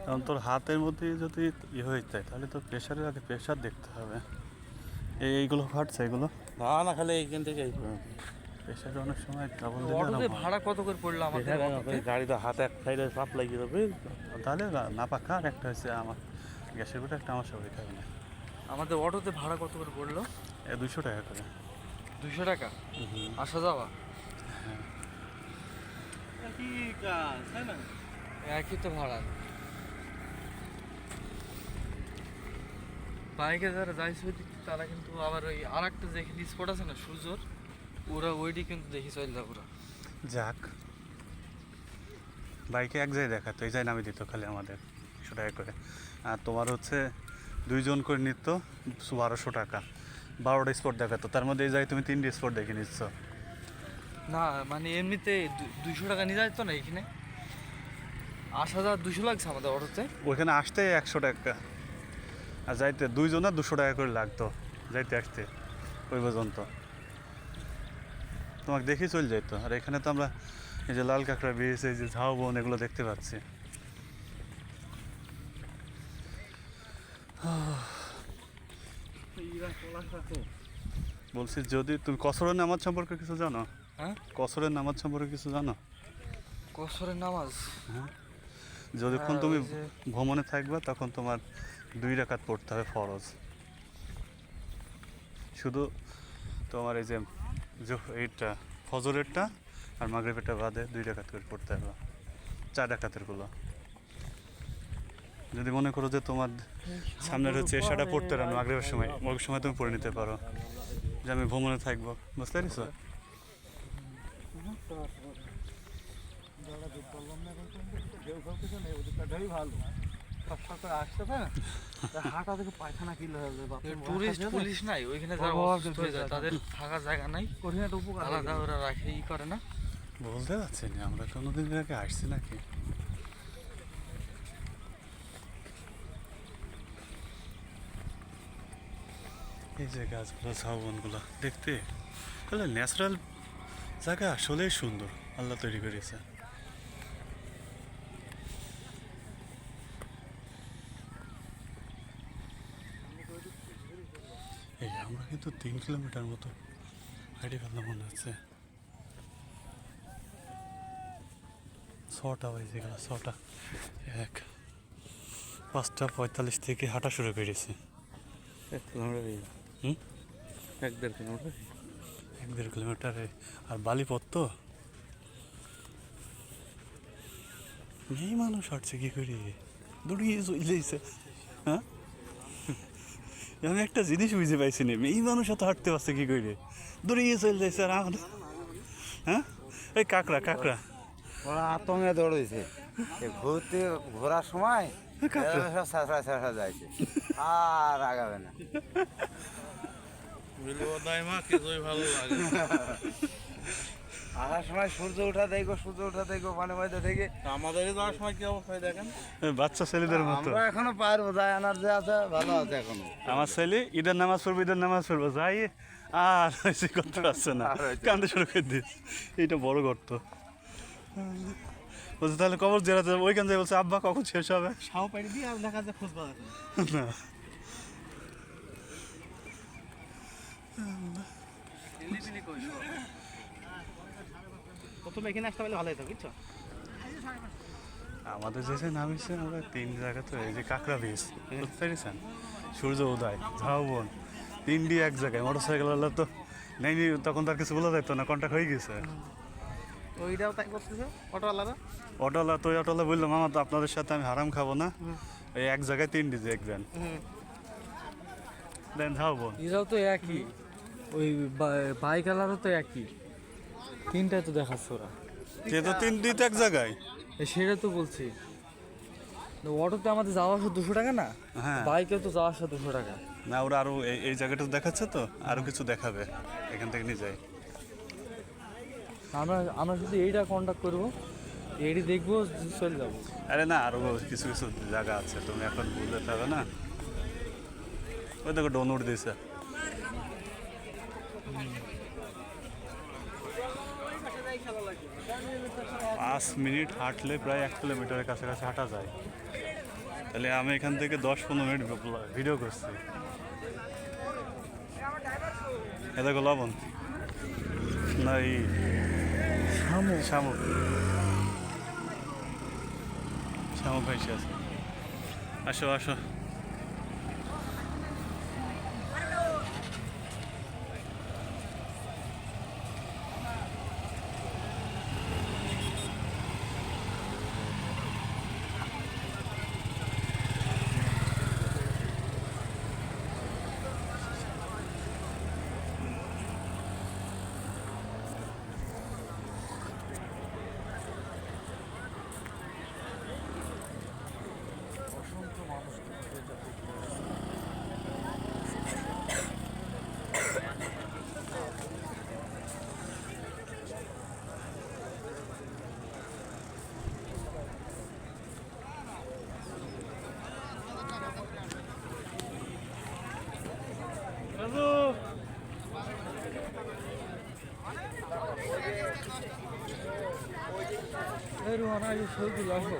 কারণ তোর হাতের মধ্যে যদি ইয়ে হয়ে যায় তাহলে তো প্রেশারের আগে প্রেশার দেখতে হবে। এইগুলো ফাটছে এগুলো না না, খালি এইখান থেকে প্রেশারে অনেক সময় ডাবল অটোতে দিলে ভাড়া কত করে পড়লো আমাদের অটোতে? গাড়িটা হাতে এক সাইডে চাপ লাগিয়ে দেবে। তাহলে না পাকা। আর একটা হচ্ছে আমার গ্যাসের ভিতরে একটা আমার সবাই খাবে না। আমাদের অটোতে ভাড়া কত করে পড়লো? 200 টাকা করে। 200 টাকা আসা যাওয়া? একই তো ভাড়া। বাইকে যারা যাইছে ওইদিকে তারা কিন্তু আবার ওই আর একটা যেখানে স্পট আছে না সূর্যর, ওরা ওইটি কিন্তু দেখি চলে যাবো ওরা। যাক, বাইকে এক জায়গায় দেখাতো, এই জায়গায় নামিয়ে দিত খালি আমাদের 100 টাকা করে। আর তোমার হচ্ছে 2 জন করে নিত 1200 টাকা। 12টা স্পট দেখাতো, তার মধ্যে এই জায়গায় তুমি 3টে স্পট দেখে নিচ্ছ। না মানে এমনিতে 200 টাকা নিয়ে যাইতো না এখানে, আসা যাওয়া 200 লাগছে আমাদের অটোতে। ওইখানে আসতে 100 টাকা, আর যাইতে 2 জনের 200 টাকা করে লাগতো যাইতে আসতে ওই পর্যন্ত। তোমাকে দেখেই চলে যেত। আর এখানে তো আমরা এই যে লাল কাঁকড়া বীজ, এই যে ঝাউবন, এগুলো দেখতে পাচ্ছি। বলছি, যদি তুমি কসরের নামাজ সম্পর্কে কিছু জানো? হ্যাঁ, কসরের নামাজ সম্পর্কে কিছু জানো? কসরের নামাজ? হ্যাঁ, যতক্ষণ তুমি ভ্রমণে থাকবে তখন তোমার 2 রাকাত পড়তে হবে ফরজ। শুধু তোমার এই যে এইটা ফজরেরটা আর মাগরিবেরটা বাদে 2 রাকাত করে পড়তে হবে, 4 রাকাতের গুলো। যদি মনে করো যে তোমার সামনের হচ্ছে এশাটা পড়তে পারো মাগরিবের সময়, ওই সময় তুমি পড়ে নিতে পারো যে আমি ভ্রমণে থাকবো। বুঝতে পেরেছো? টুরিস্ট পুলিশ নাই ওইখানে, যারা অসুস্থ হয়ে যায় তাদের থাকার জায়গা নাই, আলাদা ওরা রাখে ই করে না। বলতে পারছি না, আমরা কোনোদিন আগে আসছি নাকি। এই যে গাছগুলো, ঝাউবনগুলো দেখতে তাহলে ন্যাচারাল জায়গা আসলেই সুন্দর, আল্লাহ তৈরি করেছে। এই আমরা কিন্তু 3 কিলোমিটার মতো হাইটে ফেললাম মনে হচ্ছে। 6টা বাজে গেল, 6টা 5:45 থেকে হাঁটা শুরু করেছি। 1 কিলোমিটার। হুম, 1-1.5 কিলোমিটার। 1-1.5 কিলোমিটারে। আর বালিপথ তো, মেয়ে মানুষ হাঁটছে কি করে, দৌড়িয়ে চলে যাইছে। হ্যাঁ, আমি একটা জিনিস বুঝে পাইছি না, মেয়ে মানুষ এত হাঁটতে পারছে কি করে, দৌড়িয়ে চলে যাইছে। আর আমাদের হ্যাঁ, এই কাঁকড়া কাঁকড়া ওরা আতঙ্কে দৌড়েছে ঘোরার সময় সব যাইছে, আর আগাবে না। ভালো লাগে। আসার সময় সূর্য ওঠা দেখো মানে মধ্যে থেকে। আমাদের যাওয়ার সময় কি অবস্থা দেখেন, বাচ্চা ছেলেদের মতো। আমরা এখনো পারবো, যায় আনার যে আছে ভালো আছে এখনো। আমার ছেলে ঈদের নামাজ পড়বো যাই, আর হয়েছে করতে পারছে না, কান্দে শুরু করে দিস। এইটা বড় গর্ত। বলছে তাহলে কবর জেরাতে যাবো, ওইখান থেকে বলছে আব্বা কখন শেষ হবে। সাও পাড়ি দিয়ে আর দেখা যায় খোঁজ পাওয়া না, প্রথমে এখানে আসতে পারলে ভালো হতো, বুঝছো? আমাদের যে নামিয়েছে আমরা 3 জায়গা তো, এই যে কাঁকড়া বীজ, বুঝতে পেরেছেন, সূর্য উদয়, ঝাউবন, 3টি এক জায়গায়। মোটর সাইকেল তো নেয়নি, তখন তার কিছু বলা যাইতো না, কন্ট্যাক্ট হয়ে গেছে। ওইটাও তাই করতেছে অটোওয়ালারা। অটোওয়ালা তো অটোওয়ালা বললাম, মামা তো আপনাদের সাথে আমি হারাম খাবো না, এই এক জায়গায় 3টি দেখবেন। দেন ঝাউবন, এরাও তো একই, ওই বাইক আলারও তো একই, 3টায় তো দেখাচ্ছে ওরা। সে তো 3টি তো এক জায়গায়। সেটা তো বলছি, অটোতে আমাদের যাওয়া আসা 200 টাকা না, হ্যাঁ, বাইকেও তো যাওয়া আসা 200 টাকা। না ওরা আরো এই জায়গাটা দেখাচ্ছে তো, আরো কিছু দেখাবে, এখান থেকে নিয়ে যাই। আমরা আমরা শুধু এইটা কন্ট্যাক্ট করবো, এইটি দেখবো, চলে যাবো। আরে না, আরো কিছু কিছু জায়গা আছে, তুমি এখন বুঝতে হবে না। ওই দেখো ডোন উঠ দিয়েছে। 5 মিনিট হাঁটলে প্রায় 1 কিলোমিটারের কাছাকাছি হাঁটা যায়। তাহলে আমি এখান থেকে 10-15 মিনিট ভিডিও করছি। এটা গো লবণ না এই শামুক শামুক শামুক ভাইসে আছে। আসো আসো। রোহানা ছবি তুলে আসো।